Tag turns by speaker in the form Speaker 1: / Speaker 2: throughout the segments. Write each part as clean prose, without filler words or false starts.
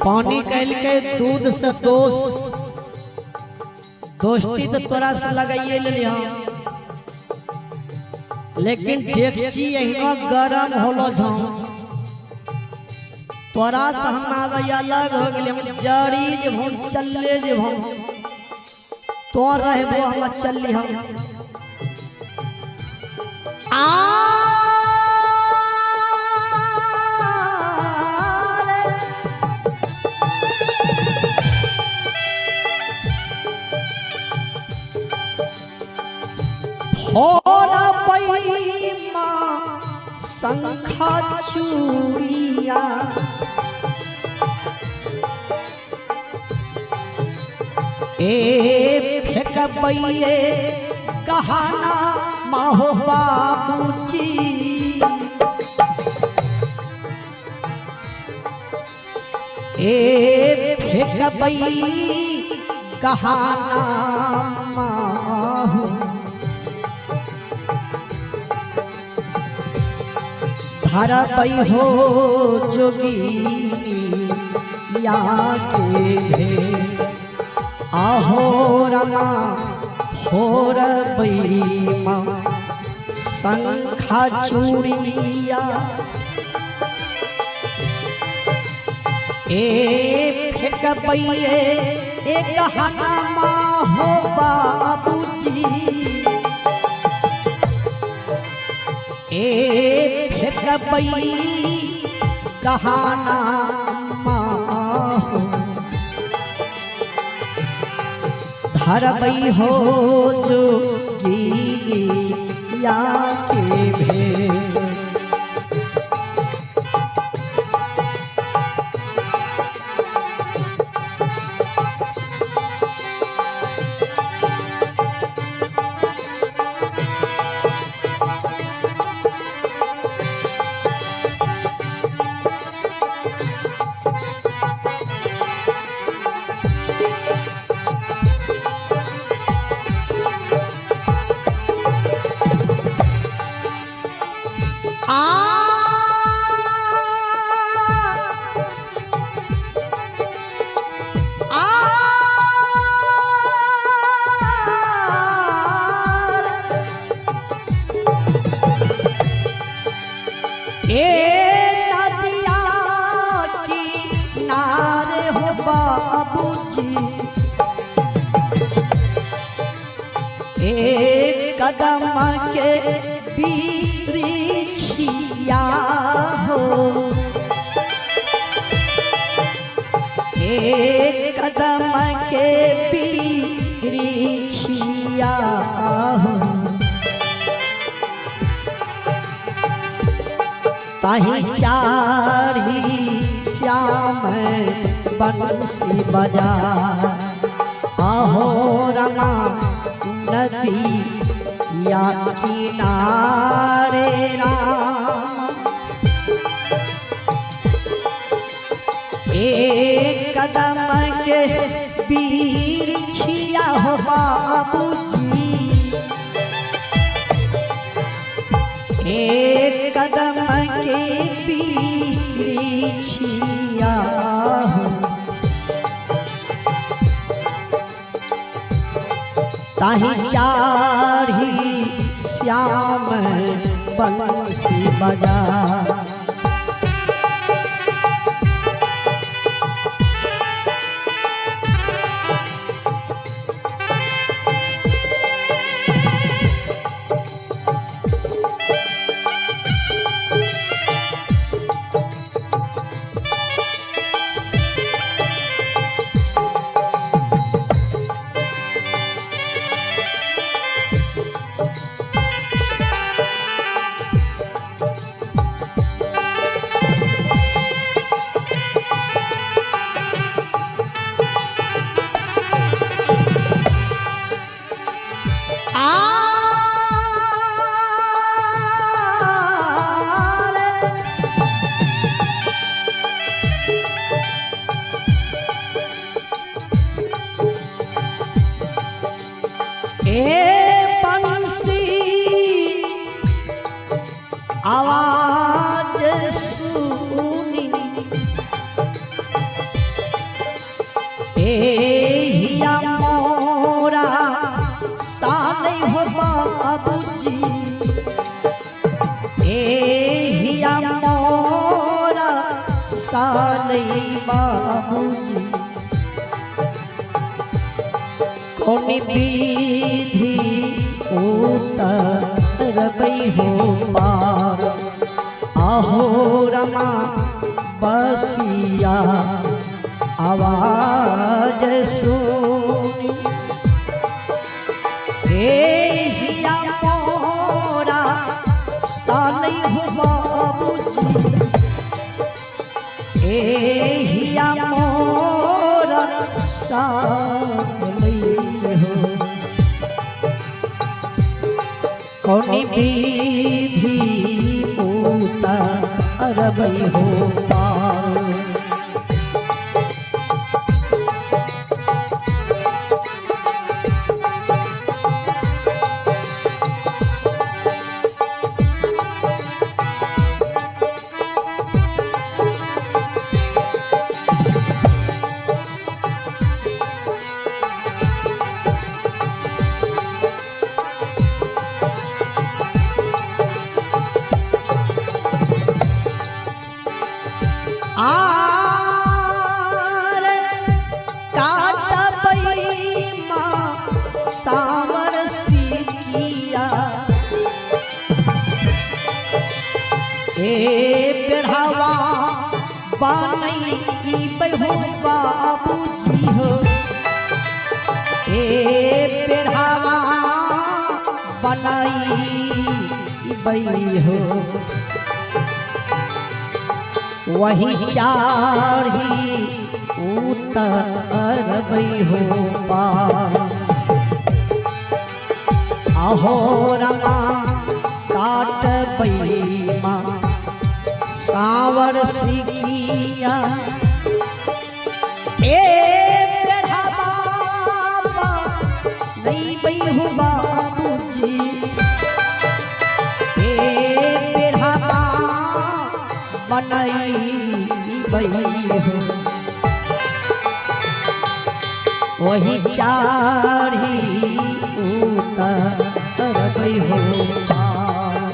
Speaker 1: पानी कैल के दूध से दोस्ती तो तोरा से लगाइए ले लिया, लेकिन डेगची यही गरम होलो झ तोरा से हम अलग हो गए। हम जड़ी जब हम चले जब हम तो रहबो हम चली हम होरा पैमा शंखा चूड़िया ए फेंकबैये कहाना माहो बाबूजी ए फेंकबैये कहाना माहो धारा पई हो जोगी या के भेष आहो रमा होर बैमा शंखा चूड़िया ए फेंकबैये एक हनमा हो बाबूजी ए फेंकबैये कहाना माहो धरबई हो जोगी या के भेष एक कदम के बिरिछिया हो एक कदम के बिरिछिया हो ताही चारी श्याम बंसी बजा आहो रमा नदी या किनारे राम एक कदम के बिरिछिया हो बाबूजी एक कदम के बिरिछिया हो ताही चारी श्याम बंसी बजा आवाज सुनी सालई बाबूजी कौनी विधि उतरबई हो पार आहो रमा बसिया आवाज सुनी हिया मोरा सालई हो बाबूजी हिया मोरा सालई हो कौनी विधि उतरबई हो पार सावर सिकिया बेढ़ावा बनई बहू बाबूजी हो बेढ़ावा बनई बई हो वही चारी उतरबई हो पार आहो रमा काटबई माँ सावर सिकिया बेढ़ावा नहीं बई हो बाबूजी बेढ़ावा बनई बई हो वही चारी उतरबई हो पार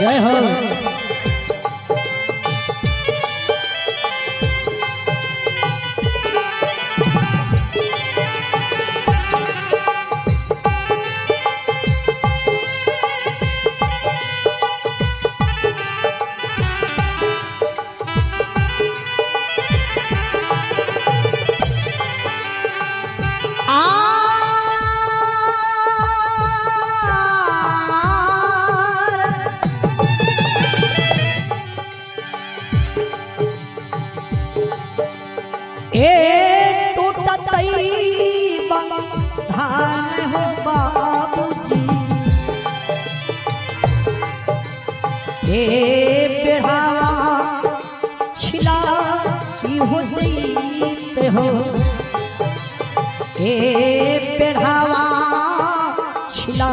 Speaker 1: जय हो टूटतई बंधन हो बाबूजी बेढ़ावा छिला की हो जईते हो बेढ़ावा छिला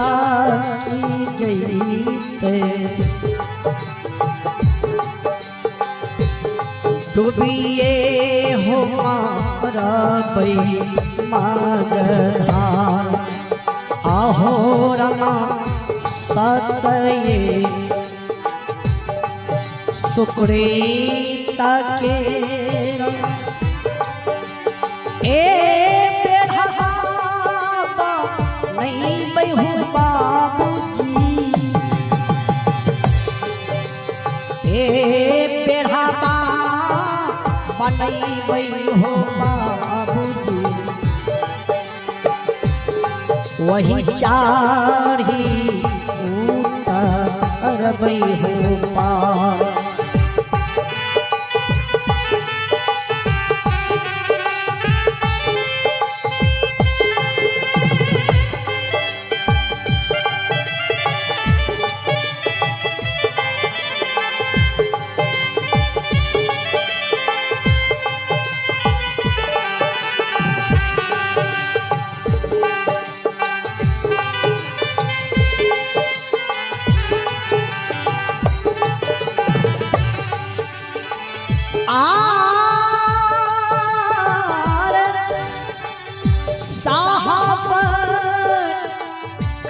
Speaker 1: की जईते डूबिए हो मारा बई माजधार आहो रमा सतये सुक्रीता के बेढ़ावा नहीं बई हो बाबूजी बेढ़ावा बनई बई हो बाबूजी वही चारी उतरबई हो पार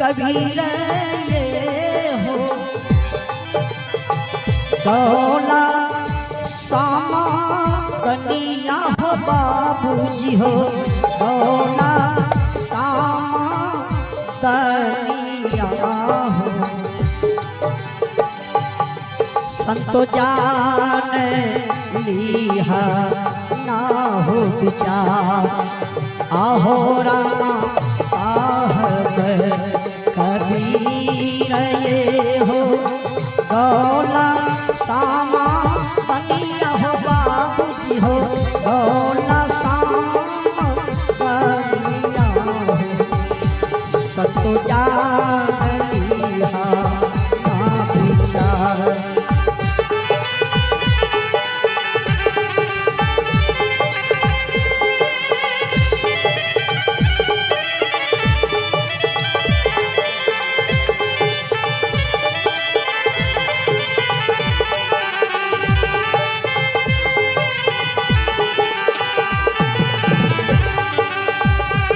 Speaker 1: कबीर ये हो दौला सामा कनिया हो बाबूजी हो दौला सामा कनिया हो संतो जान लिहा ना हो विचार आहो रामा साहब कबीर ये हो दौला सामा बनिया हो बाबूजी हो दौला सामा बनिया हो संतो जान लिहा ना विचार।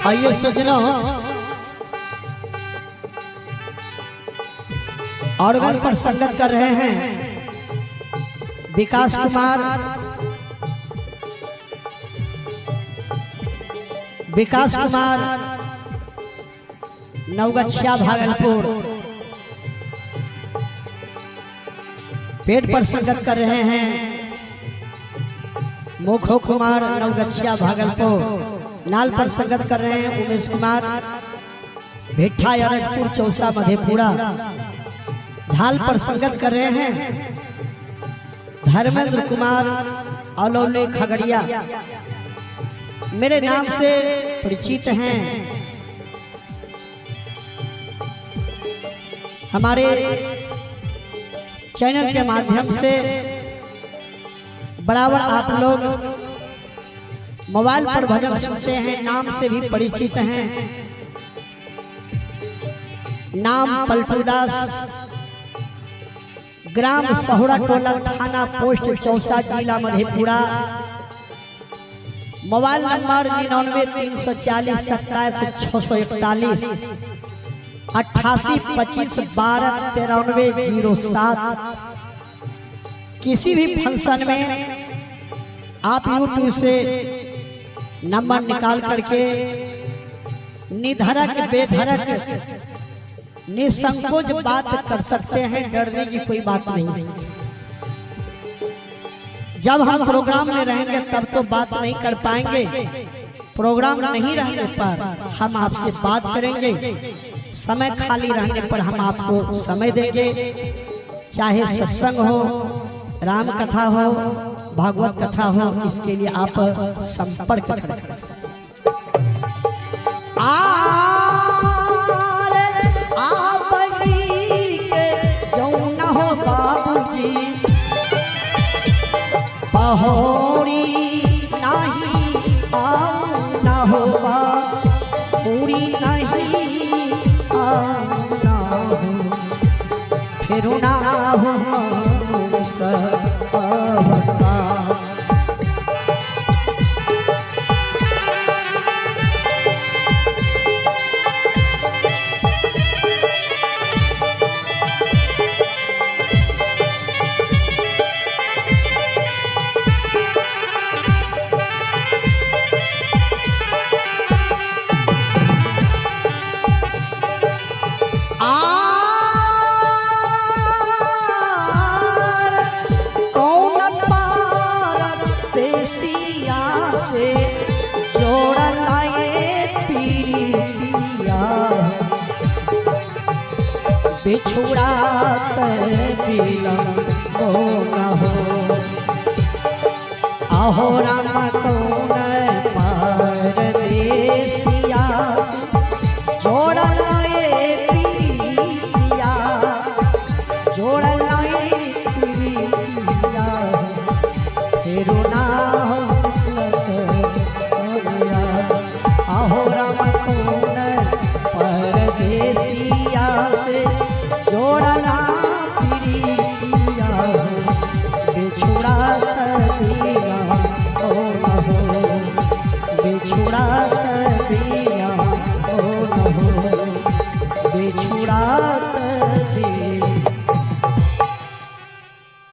Speaker 1: आइए सजना ऑर्गन पर संगत कर रहे हैं विकास कुमार नवगछिया भागलपुर। पेट पर संगत कर रहे हैं मोखो कुमार नवगछिया भागलपुर। नाल पर संगत कर रहे हैं उमेश कुमार भेठा यारजपुर चौसा मधेपुरा। झाल पर संगत कर रहे हैं धर्मेंद्र कुमार अलौले खगड़िया। मेरे नाम से परिचित हैं हमारे चैनल के माध्यम से बराबर आप लोग मोबाइल पर भजन सुनते हैं, नाम से भी परिचित हैं। नाम पलटूदास, ग्राम सहुरा टोला, थाना पोस्ट चौसा, जिला मधेपुरा। Mobile number 99 340 27 641 88 25 12 93 07। किसी भी फंक्शन में आप यूट्यूब से नंबर निकाल करके निधड़क बेधड़क निसंकोच बात कर सकते हैं, डरने की कोई बात नहीं। जब हम प्रोग्राम में रहेंगे तब तो बात नहीं कर पाएंगे, प्रोग्राम नहीं रहने पर हम आपसे बात करेंगे, समय खाली रहने पर हम आपको समय देंगे। चाहे सत्संग हो, राम कथा हो, भागवत कथा हो, इसके लिए आप संपर्क करें। जो न हो बाबूजी पहोड़ी नहीं आओ न हो पूरी नहीं आओ न हो फिर ना हो सबका। बिछुड़ा हो न हो आहो राम कौन परदेसिया जोड़ लाए पीरिया जोड़ लाए पीरिया फिर ना आहो राम कौन परदेसिया से जोड़ला पीरिया बिछुड़ा तबीरा हो बिछुड़ा